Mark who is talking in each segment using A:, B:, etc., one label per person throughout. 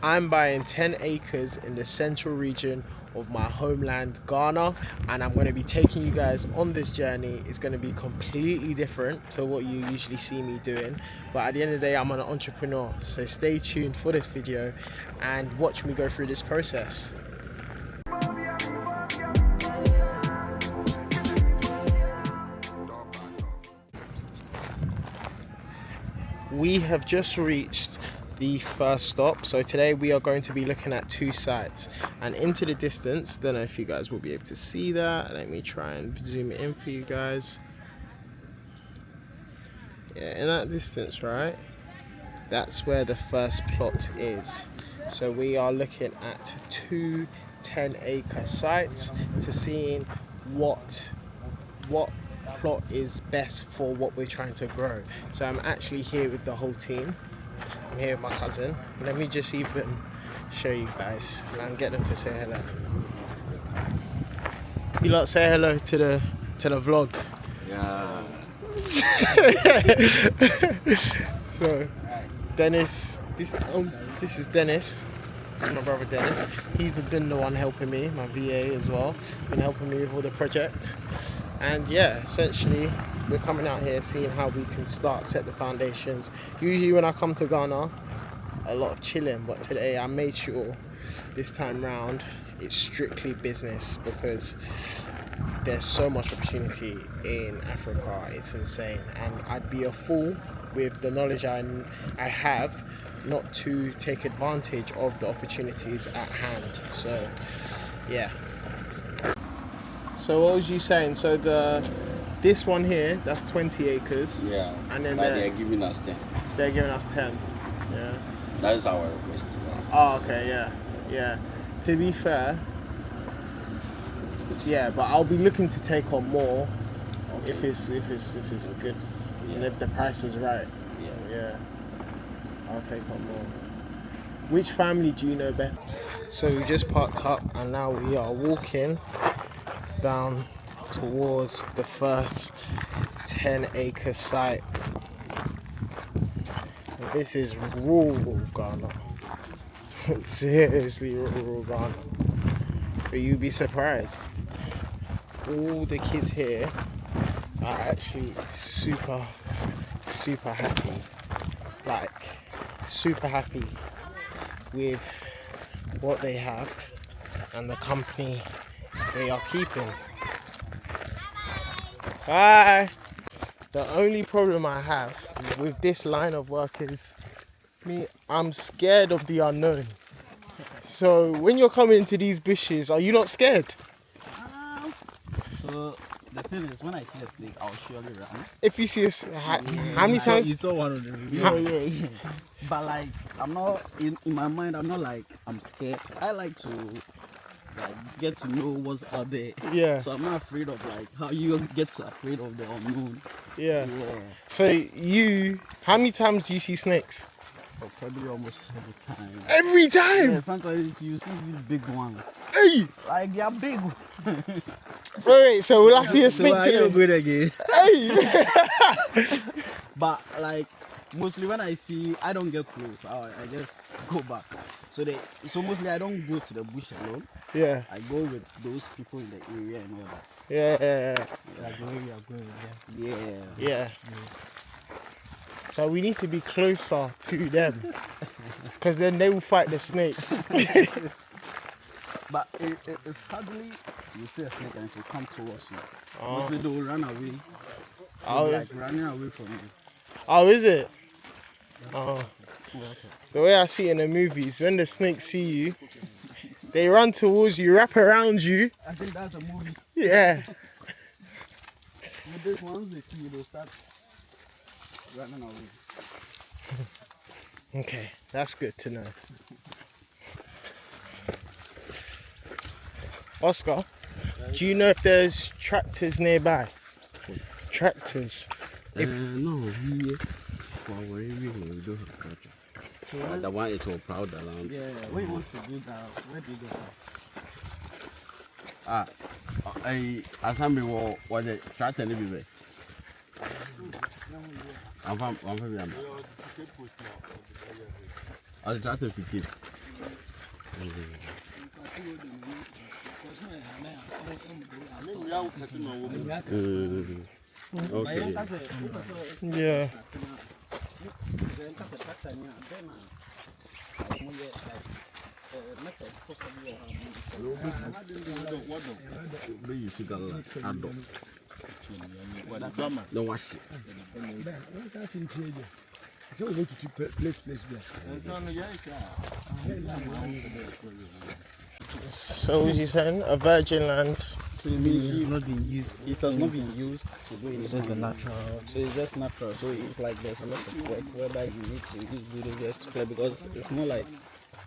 A: I'm buying 10 acres in the central region of my homeland, Ghana, and I'm going to be taking you guys on this journey. It's going to be completely different to what you usually see me doing, but at the end of the day, I'm an entrepreneur, so stay tuned for this video and watch me go through this process. We have just reached the first stop. So today we are going to be looking at 2 sites, and into the distance, don't know if you guys will be able to see that. Let me try and zoom it in for you guys. Yeah, in that distance, right, that's where the first plot is. So we are looking at 2 10-acre sites to seeing what plot is best for what we're trying to grow. So I'm actually here with the whole team. I'm here with my cousin. Let me just even show you guys and get them to say hello. You lot say hello to the vlog.
B: Yeah.
A: So Dennis, this is Dennis. This is my brother Dennis. He's been the one helping me, my VA as well. Been helping me with all the project. And yeah, essentially we're coming out here seeing how we can set the foundations. Usually when I come to Ghana, a lot of chilling, but today I made sure this time round it's strictly business, because there's so much opportunity in Africa. It's insane, and I'd be a fool with the knowledge I have not to take advantage of the opportunities at hand. So yeah. So what was you saying? So this one here, that's 20 acres.
B: Yeah.
A: And then
B: they're giving us 10.
A: They're giving us 10. Yeah.
B: That is our request.
A: Oh, okay, yeah. Yeah. To be fair, yeah, but I'll be looking to take on more, okay, if it's good, yeah, and if the price is right.
B: Yeah.
A: Yeah. I'll take on more. Which family do you know better? So we just parked up and now we are walking down towards the first 10-acre site. This is rural Ghana. Seriously rural Ghana. But you'd be surprised. All the kids here are actually super happy. Like, super happy with what they have and the company they are keeping. Bye. The only problem I have with this line of work is I'm scared of the unknown. So when you're coming into these bushes, are you not scared?
C: So the thing is, when I see a snake, I'll surely run.
A: If you see how many times?
C: You saw one of them. Yeah. But like, I'm not in my mind. I'm not like I'm scared. I like to get to know what's out there.
A: Yeah.
C: So I'm not afraid of like how you get afraid of the unknown.
A: Yeah. So how many times do you see snakes?
C: Oh, probably almost every time.
A: Every time?
C: Yeah, sometimes you see these big ones.
A: Hey!
C: Like they are big.
A: Wait, so will I see a snake today?
C: Good again.
A: Hey!
C: But like mostly when I see, I don't get close. I just go back. So mostly I don't go to the bush alone.
A: Yeah.
C: I go with those people in the area and all that.
A: Yeah. Yeah. So we need to be closer to them, because then they will fight the snake.
C: But it's hardly you see a snake and it will come towards you. Mostly they will run away. Like running away from you.
A: Oh, is it? Oh. The way I see it in the movies, when the snakes see you, they run towards you, wrap around you.
C: I think that's a movie.
A: Yeah.
C: But once they see you, they'll start running away.
A: Okay, that's good to know. Oscar, do you know if there's tractors nearby? Tractors?
B: No, here. For wherever we don't have tractor. The one is all proud around.
C: Yeah, where you want to do that? Where do you go from?
B: I was a tractor everywhere. I'm from I was a tractor 15. Okay.
A: Yeah.
B: Where you see that adult? No wash it.
D: So we go to place there.
A: So what was you saying? A virgin land.
C: So it means it's not being used. It has not been used to do it. It's natural. So it's just natural. So it's like there's a lot of work whereby you need to use building just to clear because it's more like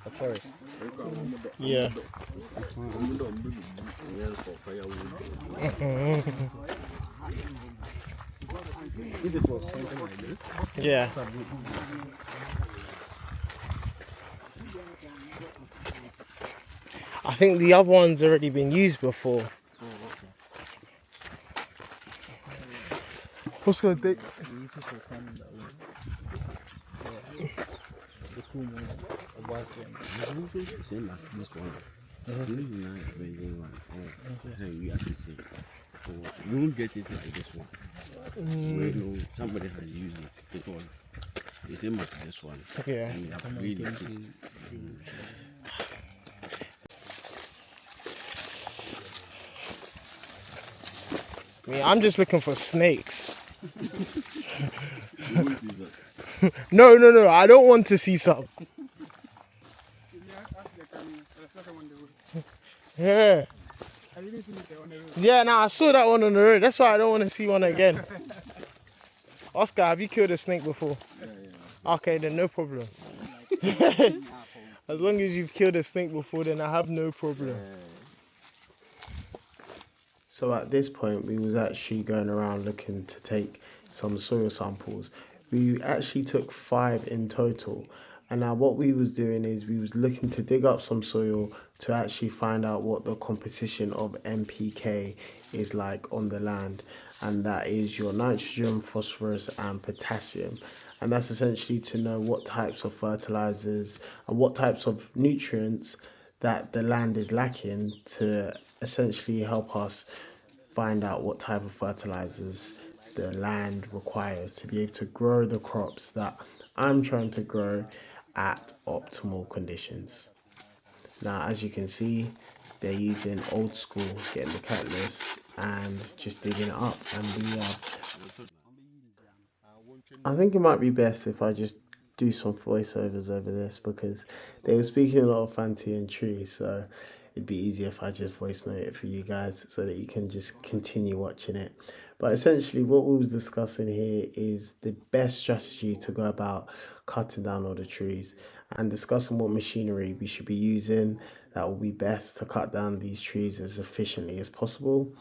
C: a forest.
A: Yeah.
C: If it was something like this,
A: Yeah.
C: it would be easy.
A: I think the other one's already been used before. What's gonna take?
C: We use it for farming that way. The cool one, the vast one.
B: Same as this one. This is nice, very one. You have to see. You won't get it like this one. Where no, somebody has used it. It was the same as this one.
A: Yeah.
B: And you have really
A: I'm just looking for snakes. No. I don't want to see some. Yeah. Yeah, now I saw that one on the road. That's why I don't want to see one again. Oscar, have you killed a snake before? Yeah. Okay, then no problem. As long as you've killed a snake before, then I have no problem. So at this point, we was actually going around looking to take some soil samples. We actually took 5 in total. And now what we was doing is we was looking to dig up some soil to actually find out what the composition of NPK is like on the land. And that is your nitrogen, phosphorus and potassium. And that's essentially to know what types of fertilizers and what types of nutrients that the land is lacking to essentially help us find out what type of fertilizers the land requires to be able to grow the crops that I'm trying to grow at optimal conditions. Now, as you can see, they're using old school, getting the cutlass and just digging it up. And I think it might be best if I just do some voiceovers over this because they were speaking a lot of fancy and tree, so it'd be easier if I just voice note it for you guys so that you can just continue watching it. But essentially what we was discussing here is the best strategy to go about cutting down all the trees and discussing what machinery we should be using that will be best to cut down these trees as efficiently as possible.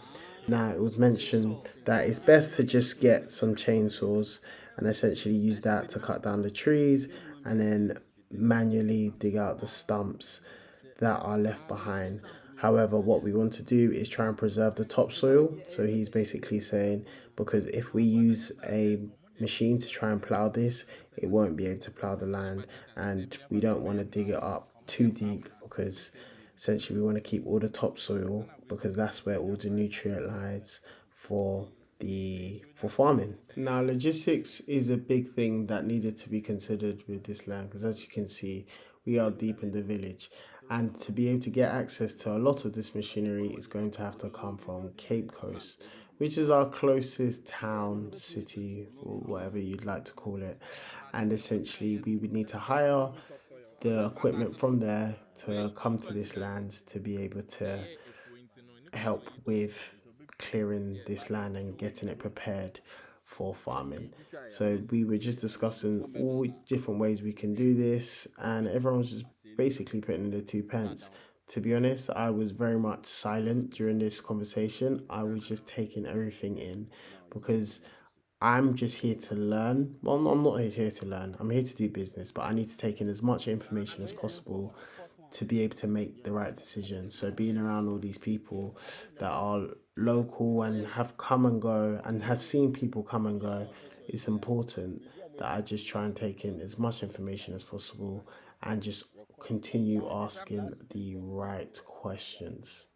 A: Now, it was mentioned that it's best to just get some chainsaws and essentially use that to cut down the trees and then manually dig out the stumps that are left behind. However, what we want to do is try and preserve the topsoil. So he's basically saying, because if we use a machine to try and plow this, it won't be able to plow the land, and we don't want to dig it up too deep because essentially we want to keep all the topsoil because that's where all the nutrient lies for farming. Now, logistics is a big thing that needed to be considered with this land because, as you can see, we are deep in the village, and to be able to get access to a lot of this machinery is going to have to come from Cape Coast, which is our closest town, city, or whatever you'd like to call it. And essentially we would need to hire the equipment from there to come to this land to be able to help with clearing this land and getting it prepared for farming. So we were just discussing all different ways we can do this, and everyone was just basically putting in the 2 pence. To be honest, I was very much silent during this conversation. I was just taking everything in because I'm just here to learn. Well, I'm not here to learn. I'm here to do business, but I need to take in as much information as possible to be able to make the right decision. So being around all these people that are local and have come and go and have seen people come and go, it's important that I just try and take in as much information as possible and just continue asking the right questions.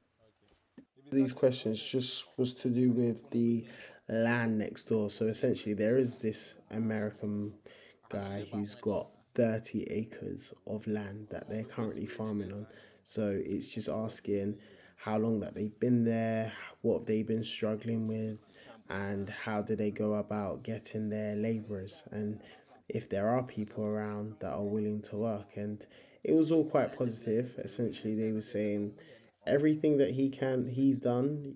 A: These questions just was to do with the land next door. So essentially, there is this American guy who's got 30 acres of land that they're currently farming on. So it's just asking how long that they've been there, what have they been struggling with, and how do they go about getting their laborers, and if there are people around that are willing to work. And it was all quite positive. Essentially, they were saying everything that he's done,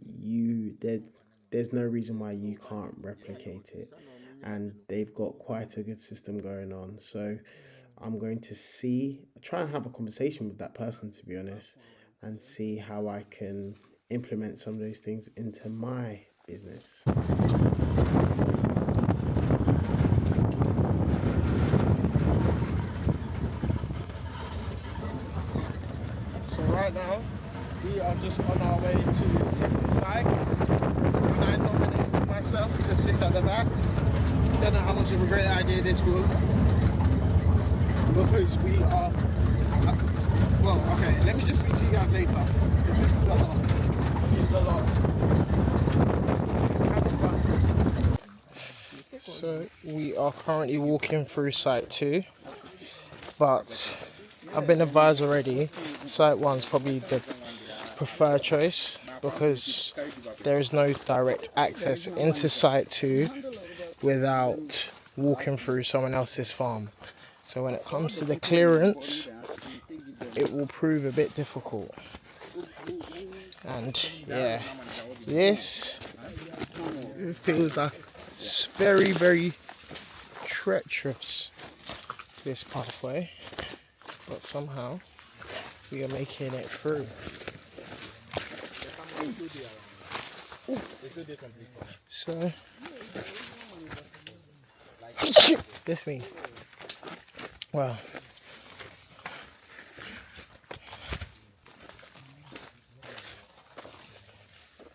A: there's no reason why you can't replicate it, and they've got quite a good system going on. So I'm going to try and have a conversation with that person, to be honest, and see how I can implement some of those things into my business. So right now, we are just on our way to the second site, and I nominated myself to sit at the back. Don't know how much of a great idea this was, because we are, well, okay, let me just speak to you guys later, because this is a lot. It's a lot. It's kind of fun. So we are currently walking through site 2, but I've been advised already, site 1's probably the preferred choice because there is no direct access into site 2 without walking through someone else's farm. So when it comes to the clearance, it will prove a bit difficult. And yeah, this feels like it's very, very treacherous, this pathway. But somehow we are making it through. Ooh. So this me. Well,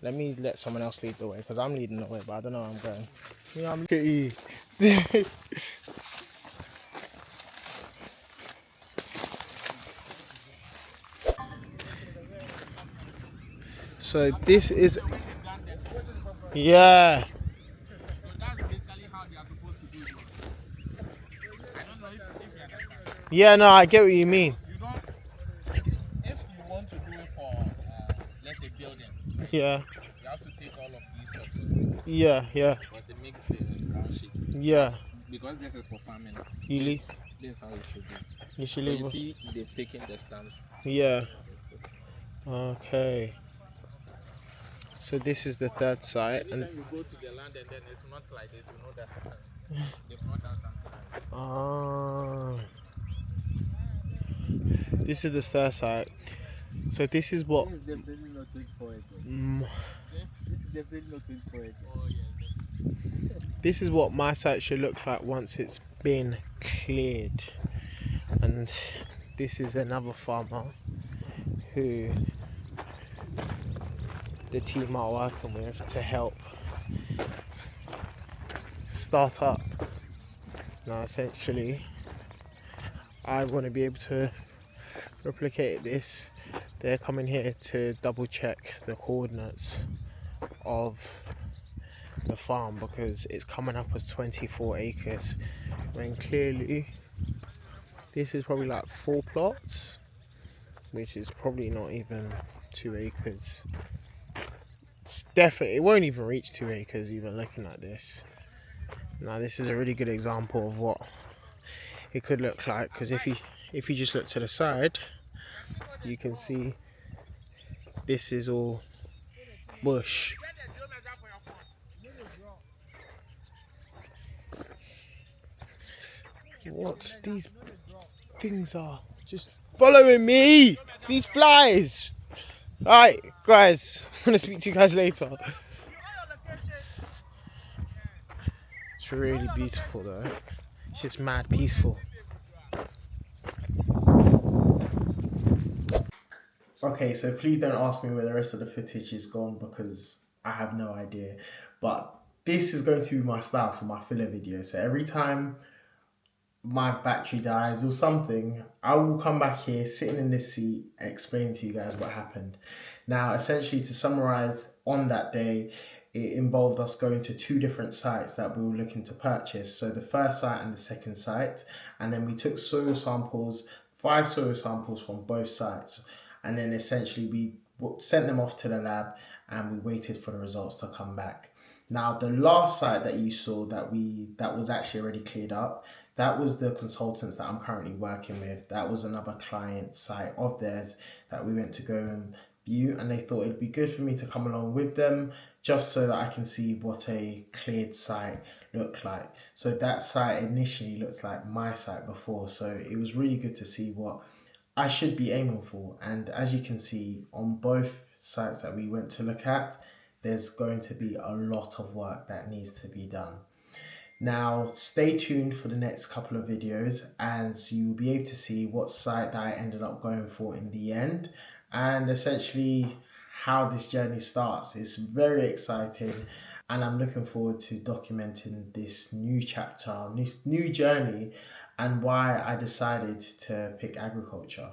A: let me let someone else lead the way, because I'm leading the way, but I don't know where I'm going. You know, I'm looking at you. So this is, yeah. Yeah, no, I get what you mean.
E: If you want to do it for, let's say, building,
A: Yeah.
E: you have to take all of these stuff.
A: Yeah, yeah.
E: Because it makes the ground shaky.
A: Yeah.
E: Because this is for farming.
A: You leave.
E: This is how it should be.
A: You should
E: But
A: leave.
E: you see, they've taken the stands.
A: Yeah. Okay. So this is the third site,
E: Every
A: and
E: time you go to the land and then it's not like this, you know that they've not done something.
A: this is the third site. So this is what.
C: This is definitely not 24 acres. This is definitely not 24 acres.
E: Oh, yeah.
A: This is what my site should look like once it's been cleared. And this is another farmer who the team are working with to help start up. Now essentially I want to be able to replicate this. They're coming here to double check the coordinates of the farm because it's coming up as 24 acres when clearly this is probably like 4 plots, which is probably not even 2 acres. It's definitely, it won't even reach 2 acres even looking at this. Now this is a really good example of what it could look like, because if you just look to the side, you can see this is all bush. What these things are just following me, these flies. Alright guys, I'm gonna speak to you guys later. It's really beautiful though. It's just mad peaceful. Okay, so please don't ask me where the rest of the footage is gone because I have no idea. But this is going to be my style for my filler video. So every time my battery dies or something, I will come back here, sitting in this seat, explain to you guys what happened. Now, essentially, to summarize, on that day, it involved us going to two different sites that we were looking to purchase. So the first site and the second site, and then we took soil samples, 5 soil samples from both sites, and then essentially we sent them off to the lab and we waited for the results to come back. Now, the last site that you saw that was actually already cleared up, that was the consultants that I'm currently working with. That was another client site of theirs that we went to go and view, and they thought it'd be good for me to come along with them just so that I can see what a cleared site looked like. So that site initially looks like my site before, so it was really good to see what I should be aiming for. And as you can see on both sites that we went to look at, there's going to be a lot of work that needs to be done. Now, stay tuned for the next couple of videos and you'll be able to see what site that I ended up going for in the end and essentially how this journey starts. It's very exciting and I'm looking forward to documenting this new chapter, this new journey and why I decided to pick agriculture.